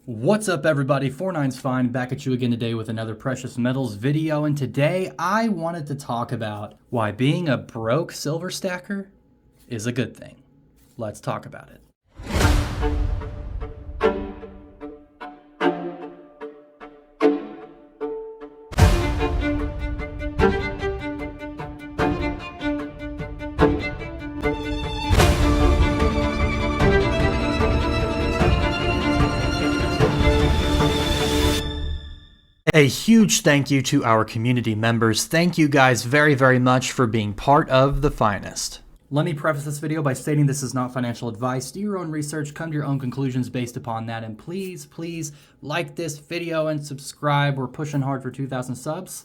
What's up everybody, 49's Fine, back at you again today with another precious metals video, and today I wanted to talk about why being a broke silver stacker is a good thing. Let's talk about it. A huge thank you to our community members. Thank you guys very much for being part of the finest. Let me preface this video by stating this is not financial advice. Do your own research, come to your own conclusions based upon that, and please like this video and subscribe. We're pushing hard for 2,000 subs.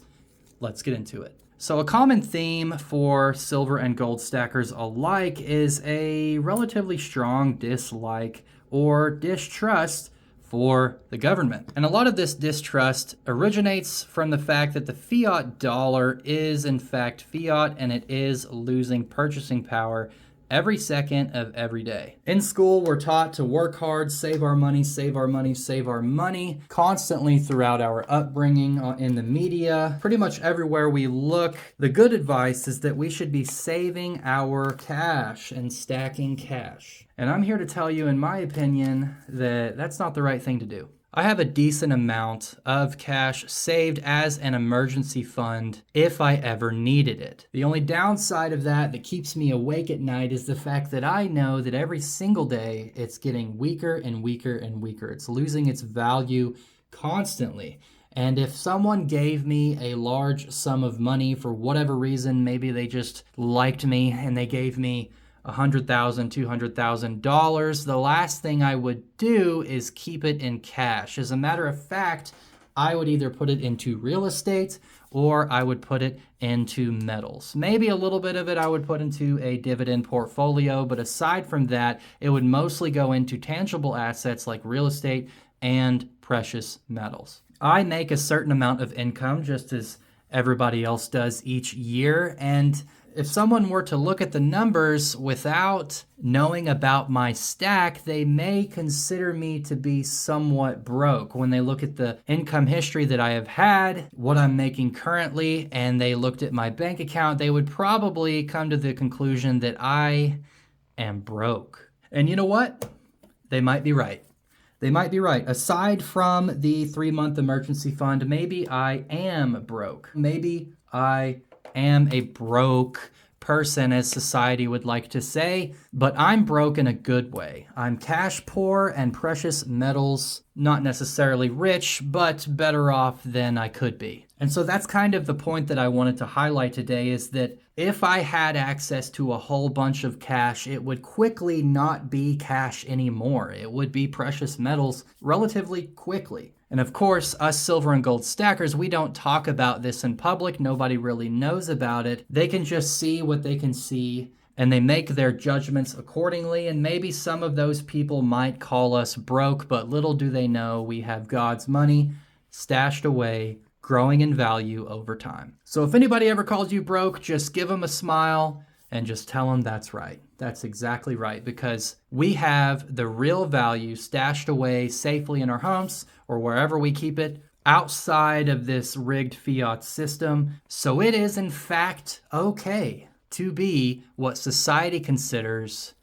Let's get into it. So a common theme for silver and gold stackers alike is a relatively strong dislike or distrust for the government. And a lot of this distrust originates from the fact that the fiat dollar is in fact fiat, and it is losing purchasing power every second of every day. In school, we're taught to work hard, save our money, save our money, save our money, constantly throughout our upbringing, in the media, pretty much everywhere we look. The good advice is that we should be saving our cash and stacking cash. And I'm here to tell you, in my opinion, that that's not the right thing to do. I have a decent amount of cash saved as an emergency fund if I ever needed it. The only downside of that keeps me awake at night is the fact that I know that every single day it's getting weaker and weaker and weaker. It's losing its value constantly. And if someone gave me a large sum of money for whatever reason, maybe they just liked me and they gave me $100,000, $200,000, the last thing I would do is keep it in cash. As a matter of fact, I would either put it into real estate or I would put it into metals. Maybe a little bit of it I would put into a dividend portfolio, but aside from that, it would mostly go into tangible assets like real estate and precious metals. I make a certain amount of income just as everybody else does each year, and if someone were to look at the numbers without knowing about my stack, they may consider me to be somewhat broke. When they look at the income history that I have had, what I'm making currently, and they looked at my bank account, they would probably come to the conclusion that I am broke. And you know what? They might be right. They might be right. Aside from the 3-month emergency fund, maybe I am broke. Maybe I am a broke person, as society would like to say, but I'm broke in a good way. I'm cash poor and precious metals, not necessarily rich, but better off than I could be. And so that's kind of the point that I wanted to highlight today, is that if I had access to a whole bunch of cash, it would quickly not be cash anymore. It would be precious metals relatively quickly. And of course, us silver and gold stackers, we don't talk about this in public. Nobody really knows about it. They can just see what they can see, and they make their judgments accordingly. And maybe some of those people might call us broke, but little do they know we have God's money stashed away, growing in value over time. So if anybody ever calls you broke, just give them a smile and just tell them that's right. That's exactly right, because we have the real value stashed away safely in our homes or wherever we keep it outside of this rigged fiat system. So it is in fact okay to be what society considers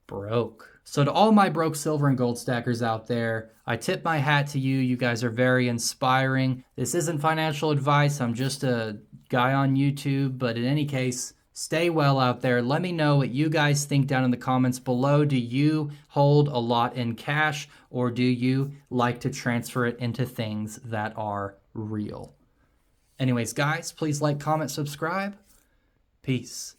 broke. So to all my broke silver and gold stackers out there, I tip my hat to you. You guys are very inspiring. This isn't financial advice. I'm just a guy on YouTube, but in any case, stay well out there. Let me know what you guys think down in the comments below. Do you hold a lot in cash, or do you like to transfer it into things that are real? Anyways, guys, please like, comment, subscribe. Peace.